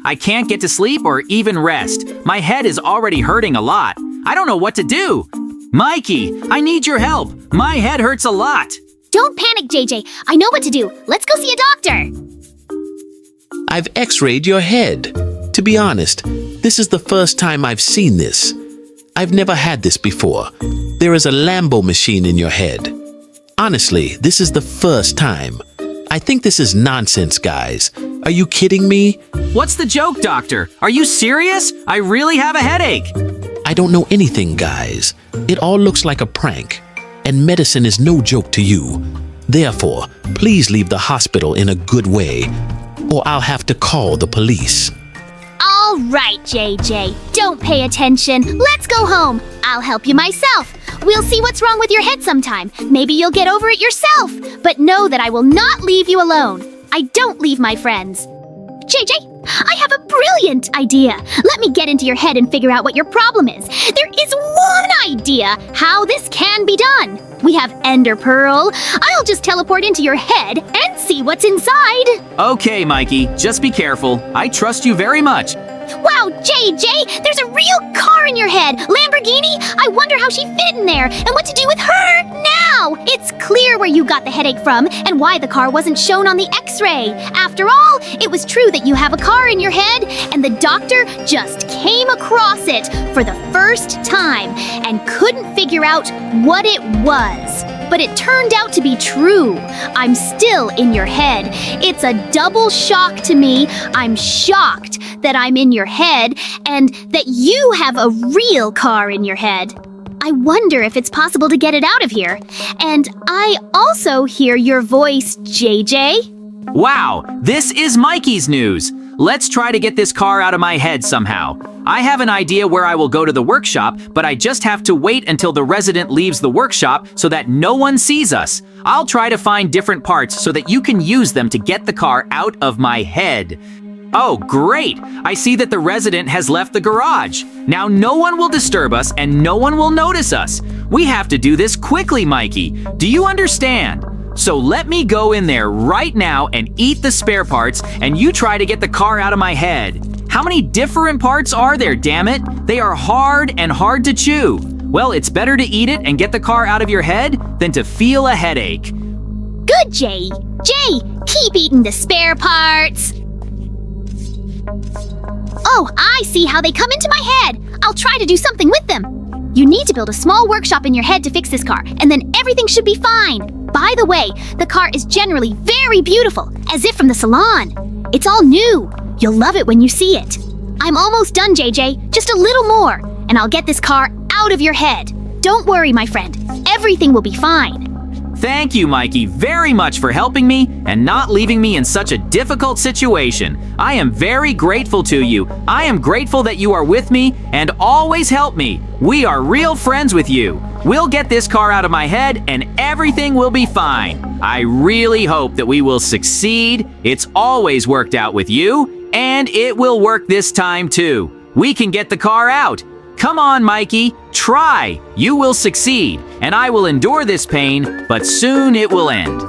I can't get to sleep or even rest. My head is already hurting a lot. I don't know what to do. Mikey, I need your help. My head hurts a lot. Don't panic, JJ. I know what to do. Let's go see a doctor. I've x-rayed your head. To be honest, this is the first time I've seen this. I've never had this before. There is a Lambo machine in your head. Honestly, this is the first time. I think this is nonsense, guys. Are you kidding me? What's the joke, doctor? Are you serious? I really have a headache. I don't know anything, guys. It all looks like a prank, and medicine is no joke to you. Therefore, please leave the hospital in a good way, or I'll have to call the police. All right, JJ. Don't pay attention. Let's go home. I'll help you myself. We'll see what's wrong with your head sometime. Maybe you'll get over it yourself. But know that I will not leave you alone. I don't leave my friends. JJ, I have a brilliant idea. Let me get into your head and figure out what your problem is. There is one idea how this can be done. We have Ender Pearl. I'll just teleport into your head and see what's inside. Okay, Mikey, just be careful. I trust you very much. Wow, JJ, there's a real car in your head. Lamborghini? I wonder how she fit in there and what to do with her now. It's clear where you got the headache from and why the car wasn't shown on the x-ray. After all, it was true that you have a car in your head and the doctor just came across it for the first time and couldn't figure out what it was. But it turned out to be true. I'm still in your head. It's a double shock to me. I'm shocked that I'm in your head and that you have a real car in your head. I wonder if it's possible to get it out of here. And I also hear your voice, JJ. Wow, this is Mikey's news. Let's try to get this car out of my head somehow. I have an idea where I will go to the workshop, but I just have to wait until the resident leaves the workshop so that no one sees us. I'll try to find different parts so that you can use them to get the car out of my head. Oh, great! I see that the resident has left the garage. Now no one will disturb us and no one will notice us. We have to do this quickly, Mikey. Do you understand? So let me go in there right now and eat the spare parts, and you try to get the car out of my head. How many different parts are there, damn it? They are hard and hard to chew. Well, it's better to eat it and get the car out of your head than to feel a headache. Good, Jay. Jay, keep eating the spare parts. Oh, I see how they come into my head. I'll try to do something with them. You need to build a small workshop in your head to fix this car, and then everything should be fine. By the way, the car is generally very beautiful, as if from the salon. It's all new. You'll love it when you see it. I'm almost done, JJ. Just a little more, and I'll get this car out of your head. Don't worry, my friend. Everything will be fine. Thank you, Mikey, very much for helping me and not leaving me in such a difficult situation. I am very grateful to you. I am grateful that you are with me and always help me. We are real friends with you. We'll get this car out of my head and everything will be fine. I really hope that we will succeed. It's always worked out with you, and it will work this time too. We can get the car out. Come on, Mikey, try. You will succeed, and I will endure this pain, but soon it will end.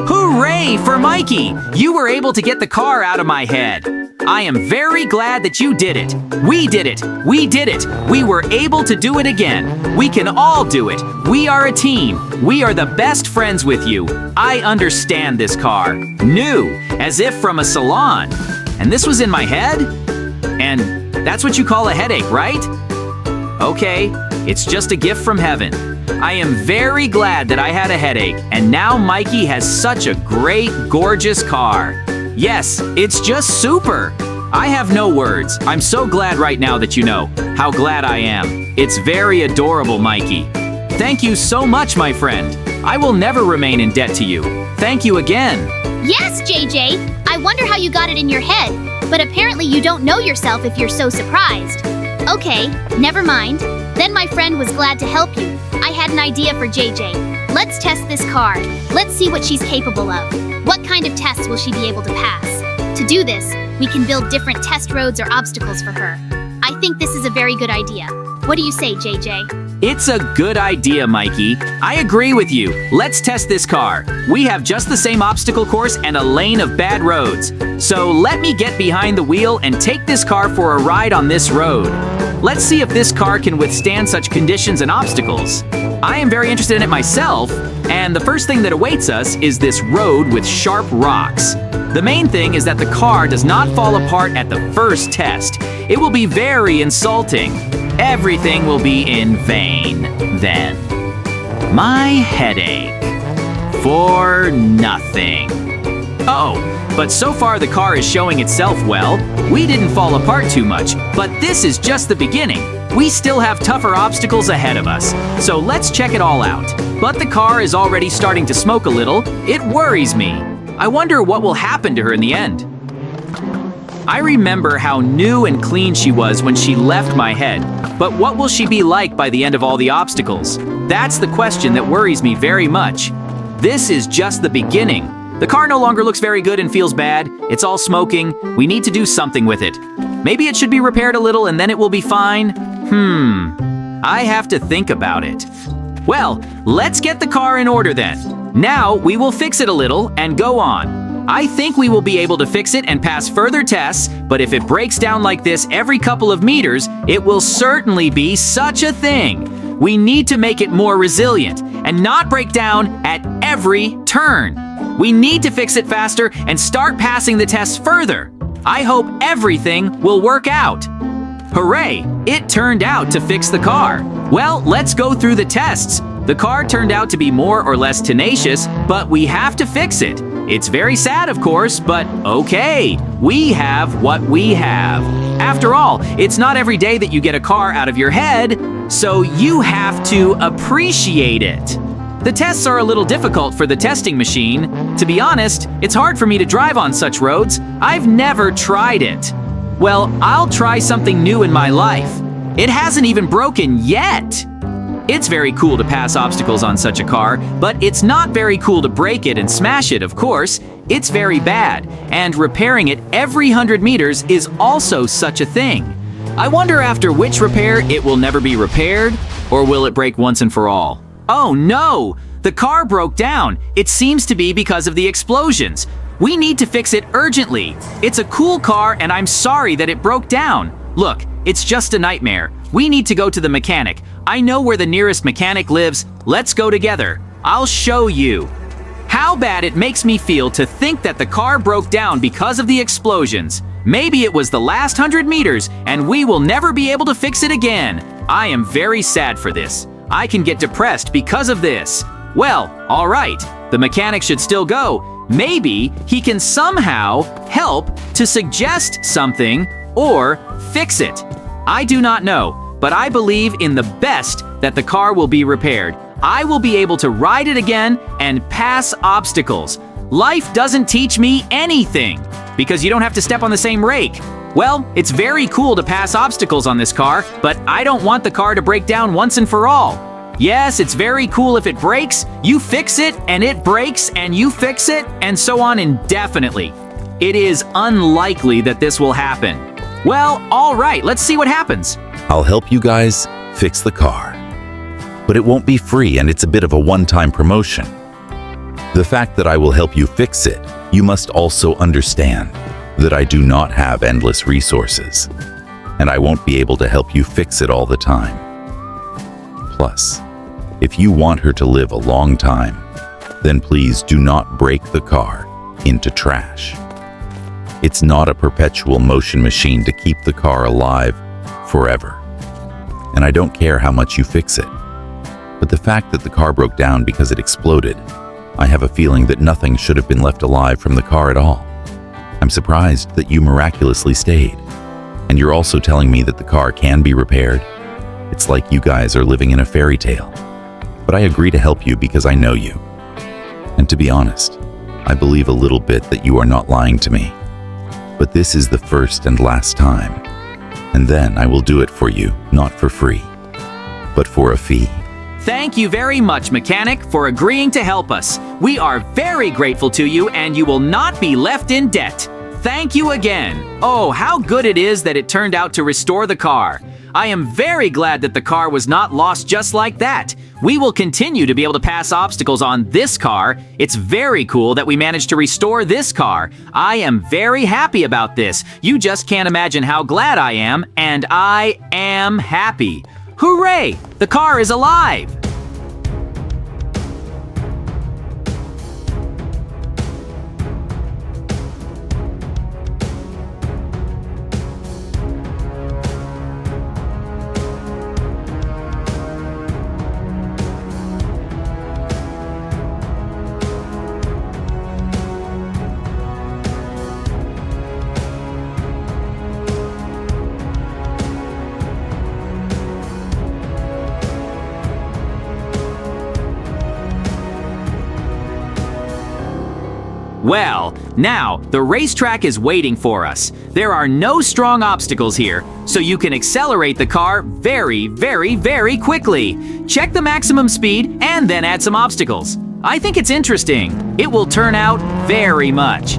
Hooray for Mikey! You were able to get the car out of my head. I am very glad that you did it. We did it. We did it. We were able to do it again. We can all do it. We are a team. We are the best friends with you. I understand this car. New, as if from a salon. And this was in my head? And that's what you call a headache, right? Okay, it's just a gift from heaven. I am very glad that I had a headache, and now Mikey has such a great, gorgeous car. Yes, it's just super. I have no words. I'm so glad right now that you know how glad I am. It's very adorable, Mikey. Thank you so much, my friend. I will never remain in debt to you. Thank you again. Yes, JJ. I wonder how you got it in your head, but apparently you don't know yourself if you're so surprised. Okay, never mind. Then my friend was glad to help you. I had an idea for JJ. Let's test this car. Let's see what she's capable of. What kind of tests will she be able to pass? To do this, we can build different test roads or obstacles for her. I think this is a very good idea. What do you say, JJ? It's a good idea, Mikey. I agree with you. Let's test this car. We have just the same obstacle course and a lane of bad roads. So let me get behind the wheel and take this car for a ride on this road. Let's see if this car can withstand such conditions and obstacles. I am very interested in it myself, and the first thing that awaits us is this road with sharp rocks. The main thing is that the car does not fall apart at the first test. It will be very insulting. Everything will be in vain then. My headache. For nothing. Oh, but so far the car is showing itself well. We didn't fall apart too much, but this is just the beginning. We still have tougher obstacles ahead of us, so let's check it all out. But the car is already starting to smoke a little. It worries me. I wonder what will happen to her in the end. I remember how new and clean she was when she left my head, but what will she be like by the end of all the obstacles? That's the question that worries me very much. This is just the beginning. The car no longer looks very good and feels bad. It's all smoking. We need to do something with it. Maybe it should be repaired a little and then it will be fine. I have to think about it. Well, let's get the car in order then. Now we will fix it a little and go on. I think we will be able to fix it and pass further tests, but if it breaks down like this every couple of meters, it will certainly be such a thing. We need to make it more resilient and not break down at every turn. We need to fix it faster and start passing the tests further. I hope everything will work out. Hooray! It turned out to fix the car. Well, let's go through the tests. The car turned out to be more or less tenacious, but we have to fix it. It's very sad, of course, but okay, we have what we have. After all, it's not every day that you get a car out of your head, so you have to appreciate it. The tests are a little difficult for the testing machine. To be honest, it's hard for me to drive on such roads. I've never tried it. Well, I'll try something new in my life. It hasn't even broken yet. It's very cool to pass obstacles on such a car, but it's not very cool to break it and smash it, of course. It's very bad, and repairing it every 100 meters is also such a thing. I wonder after which repair it will never be repaired, or will it break once and for all? Oh no! The car broke down. It seems to be because of the explosions. We need to fix it urgently. It's a cool car, and I'm sorry that it broke down. Look, it's just a nightmare. We need to go to the mechanic. I know where the nearest mechanic lives. Let's go together. I'll show you. How bad it makes me feel to think that the car broke down because of the explosions. Maybe it was the last 100 meters and we will never be able to fix it again. I am very sad for this. I can get depressed because of this. Well, all right. The mechanic should still go. Maybe he can somehow help to suggest something or fix it. I do not know, but I believe in the best that the car will be repaired. I will be able to ride it again and pass obstacles. Life doesn't teach me anything because you don't have to step on the same rake. Well, it's very cool to pass obstacles on this car, but I don't want the car to break down once and for all. Yes, it's very cool if it breaks, you fix it, and it breaks, and you fix it, and so on indefinitely. It is unlikely that this will happen. Well, all right, let's see what happens. I'll help you guys fix the car. But it won't be free, and it's a bit of a one-time promotion. The fact that I will help you fix it, you must also understand that I do not have endless resources, and I won't be able to help you fix it all the time. Plus, if you want her to live a long time, then please do not break the car into trash. It's not a perpetual motion machine to keep the car alive forever. And I don't care how much you fix it. But the fact that the car broke down because it exploded, I have a feeling that nothing should have been left alive from the car at all. I'm surprised that you miraculously stayed. And you're also telling me that the car can be repaired. It's like you guys are living in a fairy tale. But I agree to help you because I know you. And to be honest, I believe a little bit that you are not lying to me. But this is the first and last time. And then I will do it for you, not for free, but for a fee. Thank you very much, mechanic, for agreeing to help us. We are very grateful to you, and you will not be left in debt. Thank you again. Oh, how good it is that it turned out to restore the car. I am very glad that the car was not lost just like that. We will continue to be able to pass obstacles on this car. It's very cool that we managed to restore this car. I am very happy about this. You just can't imagine how glad I am, and I am happy. Hooray! The car is alive! Well, now the racetrack is waiting for us. There are no strong obstacles here, so you can accelerate the car very, very, very quickly. Check the maximum speed and then add some obstacles. I think it's interesting. It will turn out very much.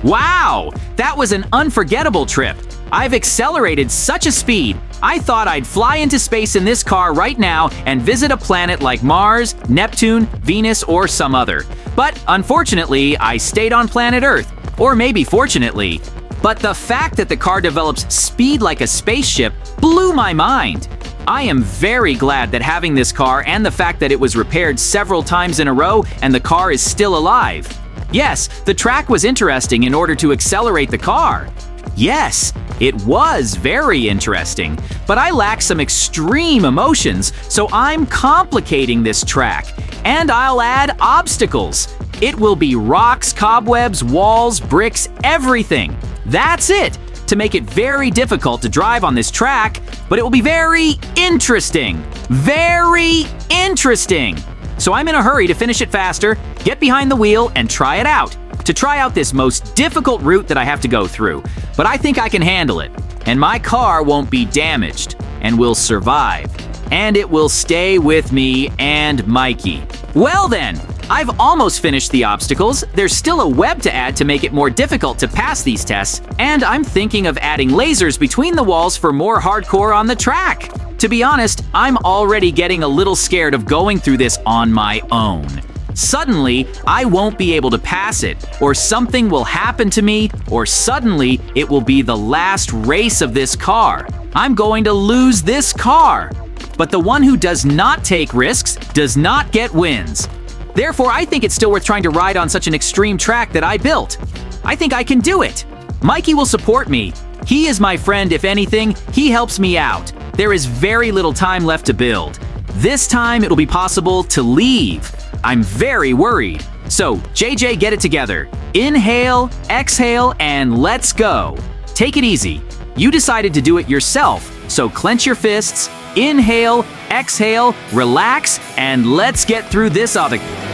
Wow! That was an unforgettable trip. I've accelerated such a speed. I thought I'd fly into space in this car right now and visit a planet like Mars, Neptune, Venus, or some other. But unfortunately, I stayed on planet Earth. Or maybe fortunately. But the fact that the car develops speed like a spaceship blew my mind. I am very glad that having this car and the fact that it was repaired several times in a row and the car is still alive. Yes, the track was interesting in order to accelerate the car. Yes, it was very interesting, but I lack some extreme emotions, so I'm complicating this track. And I'll add obstacles. It will be rocks, cobwebs, walls, bricks, everything. That's it, to make it very difficult to drive on this track, but it will be very interesting. Very interesting. So I'm in a hurry to finish it faster, get behind the wheel, and try it out. To try out this most difficult route that I have to go through. But I think I can handle it. And my car won't be damaged, and will survive. And it will stay with me and Mikey. Well then, I've almost finished the obstacles. There's still a web to add to make it more difficult to pass these tests. And I'm thinking of adding lasers between the walls for more hardcore on the track. To be honest, I'm already getting a little scared of going through this on my own. Suddenly, I won't be able to pass it, or something will happen to me, or suddenly it will be the last race of this car. I'm going to lose this car. But the one who does not take risks does not get wins. Therefore, I think it's still worth trying to ride on such an extreme track that I built. I think I can do it. Mikey will support me. He is my friend, if anything. He helps me out. There is very little time left to build. This time, it'll be possible to leave. I'm very worried. So, JJ, get it together. Inhale, exhale, and let's go. Take it easy. You decided to do it yourself, so clench your fists, inhale, exhale, relax, and let's get through this obstacle.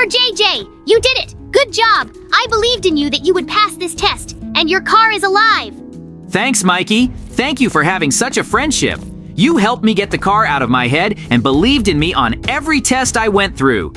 JJ, you did it! Good job! I believed in you that you would pass this test, and your car is alive! Thanks, Mikey. Thank you for having such a friendship. You helped me get the car out of my head and believed in me on every test I went through.